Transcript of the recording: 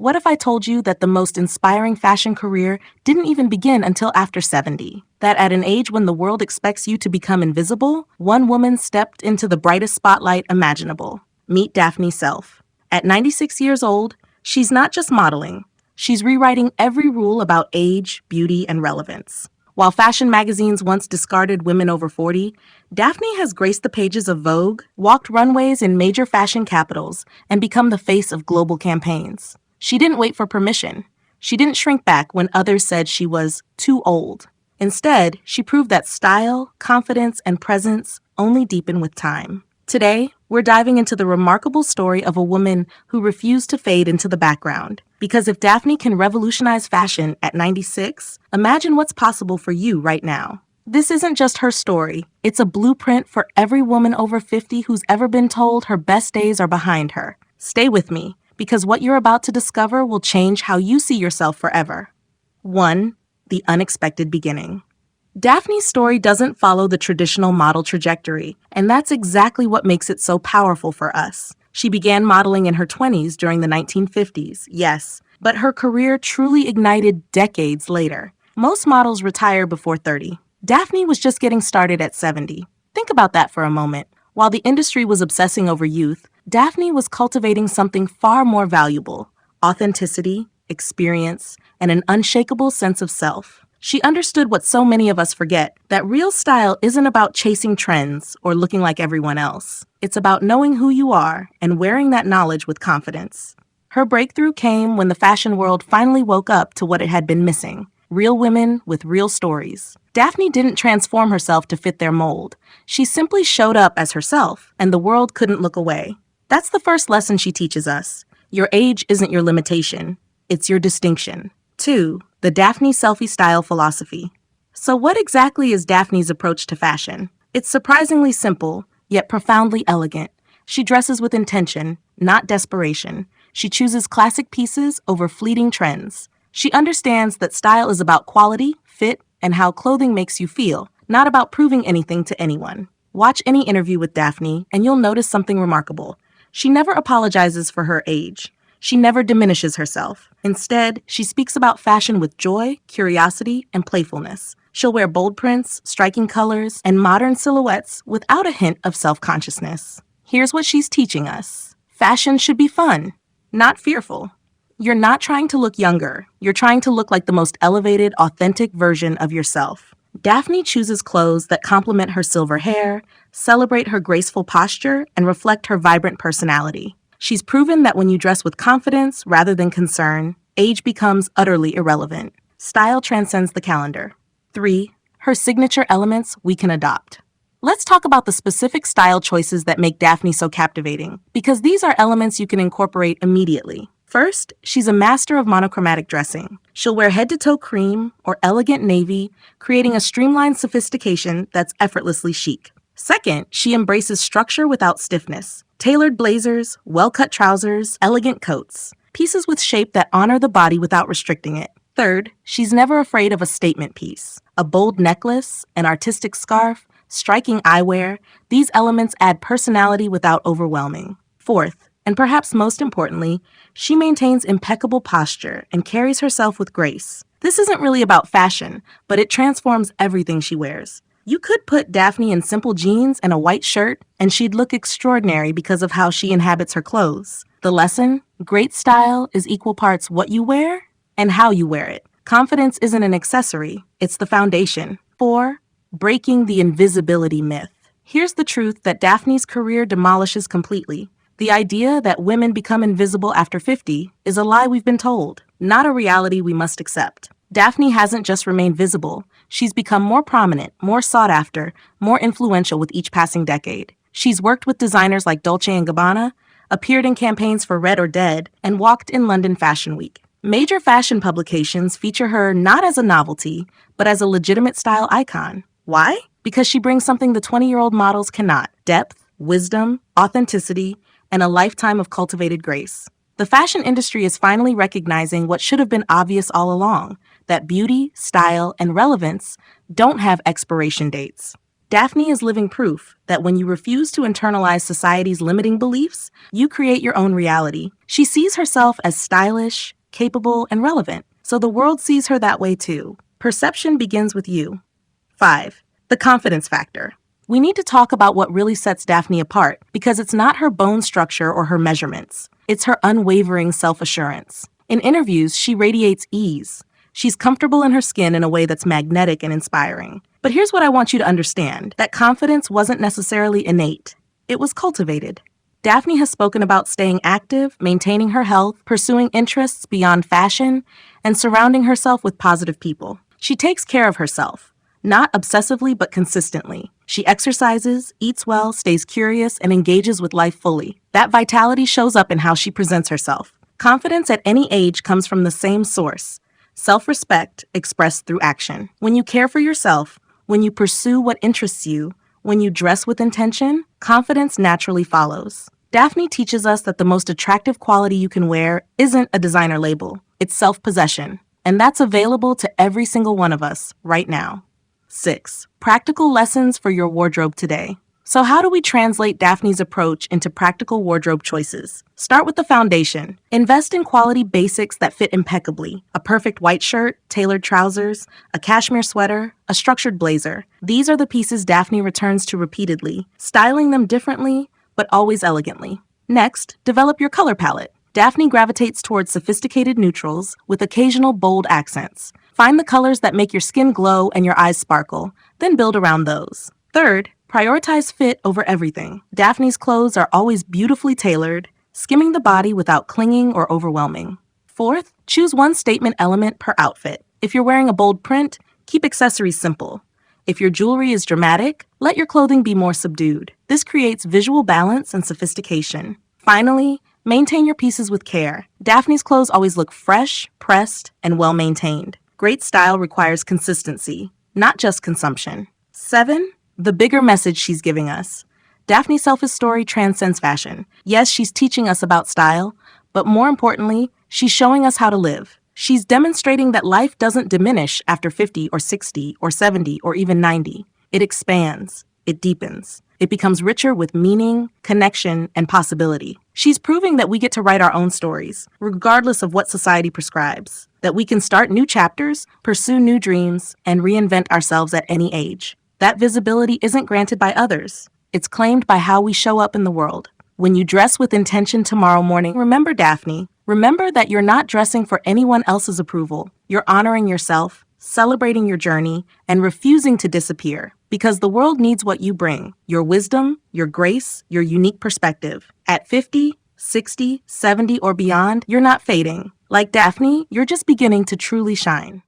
What if I told you that the most inspiring fashion career didn't even begin until after 70? That at an age when the world expects you to become invisible, one woman stepped into the brightest spotlight imaginable. Meet Daphne Self. At 96 years old, she's not just modeling. She's rewriting every rule about age, beauty, and relevance. While fashion magazines once discarded women over 40, Daphne has graced the pages of Vogue, walked runways in major fashion capitals, and become the face of global campaigns. She didn't wait for permission. She didn't shrink back when others said she was too old. Instead, she proved that style, confidence, and presence only deepen with time. Today, we're diving into the remarkable story of a woman who refused to fade into the background. Because if Daphne can revolutionize fashion at 96, imagine what's possible for you right now. This isn't just her story. It's a blueprint for every woman over 50 who's ever been told her best days are behind her. Stay with me, because what you're about to discover will change how you see yourself forever. 1. The unexpected beginning. Daphne's story doesn't follow the traditional model trajectory, and that's exactly what makes it so powerful for us. She began modeling in her 20s during the 1950s, yes, but her career truly ignited decades later. Most models retire before 30. Daphne was just getting started at 70. Think about that for a moment. While the industry was obsessing over youth, Daphne was cultivating something far more valuable: authenticity, experience, and an unshakable sense of self. She understood what so many of us forget, that real style isn't about chasing trends or looking like everyone else. It's about knowing who you are and wearing that knowledge with confidence. Her breakthrough came when the fashion world finally woke up to what it had been missing: real women with real stories. Daphne didn't transform herself to fit their mold. She simply showed up as herself, and the world couldn't look away. That's the first lesson she teaches us. Your age isn't your limitation. It's your distinction. 2. The Daphne Selfie style philosophy. So what exactly is Daphne's approach to fashion? It's surprisingly simple, yet profoundly elegant. She dresses with intention, not desperation. She chooses classic pieces over fleeting trends. She understands that style is about quality, fit, and how clothing makes you feel, not about proving anything to anyone. Watch any interview with Daphne, and you'll notice something remarkable. She never apologizes for her age. She never diminishes herself. Instead, she speaks about fashion with joy, curiosity, and playfulness. She'll wear bold prints, striking colors, and modern silhouettes without a hint of self-consciousness. Here's what she's teaching us. Fashion should be fun, not fearful. You're not trying to look younger. You're trying to look like the most elevated, authentic version of yourself. Daphne chooses clothes that complement her silver hair, celebrate her graceful posture, and reflect her vibrant personality. She's proven that when you dress with confidence rather than concern, age becomes utterly irrelevant. Style transcends the calendar. 3. Her signature elements we can adopt. Let's talk about the specific style choices that make Daphne so captivating, because these are elements you can incorporate immediately. First, she's a master of monochromatic dressing. She'll wear head-to-toe cream or elegant navy, creating a streamlined sophistication that's effortlessly chic. Second, she embraces structure without stiffness. Tailored blazers, well-cut trousers, elegant coats. Pieces with shape that honor the body without restricting it. Third, she's never afraid of a statement piece. A bold necklace, an artistic scarf, striking eyewear. These elements add personality without overwhelming. Fourth, and perhaps most importantly, she maintains impeccable posture and carries herself with grace. This isn't really about fashion, but it transforms everything she wears. You could put Daphne in simple jeans and a white shirt, and she'd look extraordinary because of how she inhabits her clothes. The lesson? Great style is equal parts what you wear and how you wear it. Confidence isn't an accessory, it's the foundation. 4. Breaking the invisibility myth. Here's the truth that Daphne's career demolishes completely. The idea that women become invisible after 50 is a lie we've been told, not a reality we must accept. Daphne hasn't just remained visible. She's become more prominent, more sought after, more influential with each passing decade. She's worked with designers like Dolce & Gabbana, appeared in campaigns for Red or Dead, and walked in London Fashion Week. Major fashion publications feature her not as a novelty, but as a legitimate style icon. Why? Because she brings something the 20-year-old models cannot: depth, wisdom, authenticity, and a lifetime of cultivated grace. The fashion industry is finally recognizing what should have been obvious all along, that beauty, style, and relevance don't have expiration dates. Daphne is living proof that when you refuse to internalize society's limiting beliefs, you create your own reality. She sees herself as stylish, capable, and relevant. So the world sees her that way too. Perception begins with you. 5. The confidence factor. We need to talk about what really sets Daphne apart, because it's not her bone structure or her measurements. It's her unwavering self-assurance. In interviews, she radiates ease. She's comfortable in her skin in a way that's magnetic and inspiring. But here's what I want you to understand. That confidence wasn't necessarily innate. It was cultivated. Daphne has spoken about staying active, maintaining her health, pursuing interests beyond fashion, and surrounding herself with positive people. She takes care of herself, not obsessively but consistently. She exercises, eats well, stays curious, and engages with life fully. That vitality shows up in how she presents herself. Confidence at any age comes from the same source: self-respect expressed through action. When you care for yourself, when you pursue what interests you, when you dress with intention, confidence naturally follows. Daphne teaches us that the most attractive quality you can wear isn't a designer label, it's self-possession. And that's available to every single one of us right now. 6. Practical lessons for your wardrobe today. So how do we translate Daphne's approach into practical wardrobe choices? Start with the foundation. Invest in quality basics that fit impeccably. A perfect white shirt, tailored trousers, a cashmere sweater, a structured blazer. These are the pieces Daphne returns to repeatedly, styling them differently, but always elegantly. Next, develop your color palette. Daphne gravitates towards sophisticated neutrals with occasional bold accents. Find the colors that make your skin glow and your eyes sparkle, then build around those. Third, prioritize fit over everything. Daphne's clothes are always beautifully tailored, skimming the body without clinging or overwhelming. Fourth, choose one statement element per outfit. If you're wearing a bold print, keep accessories simple. If your jewelry is dramatic, let your clothing be more subdued. This creates visual balance and sophistication. Finally, maintain your pieces with care. Daphne's clothes always look fresh, pressed, and well-maintained. Great style requires consistency, not just consumption. 7. The bigger message she's giving us. Daphne Self's story transcends fashion. Yes, she's teaching us about style, but more importantly, she's showing us how to live. She's demonstrating that life doesn't diminish after 50 or 60 or 70 or even 90. It expands. It deepens. It becomes richer with meaning, connection, and possibility. She's proving that we get to write our own stories, regardless of what society prescribes. That we can start new chapters, pursue new dreams, and reinvent ourselves at any age. That visibility isn't granted by others. It's claimed by how we show up in the world. When you dress with intention tomorrow morning, remember Daphne. Remember that you're not dressing for anyone else's approval. You're honoring yourself, celebrating your journey, and refusing to disappear. Because the world needs what you bring: your wisdom, your grace, your unique perspective. At 50, 60, 70, or beyond, you're not fading. Like Daphne, you're just beginning to truly shine.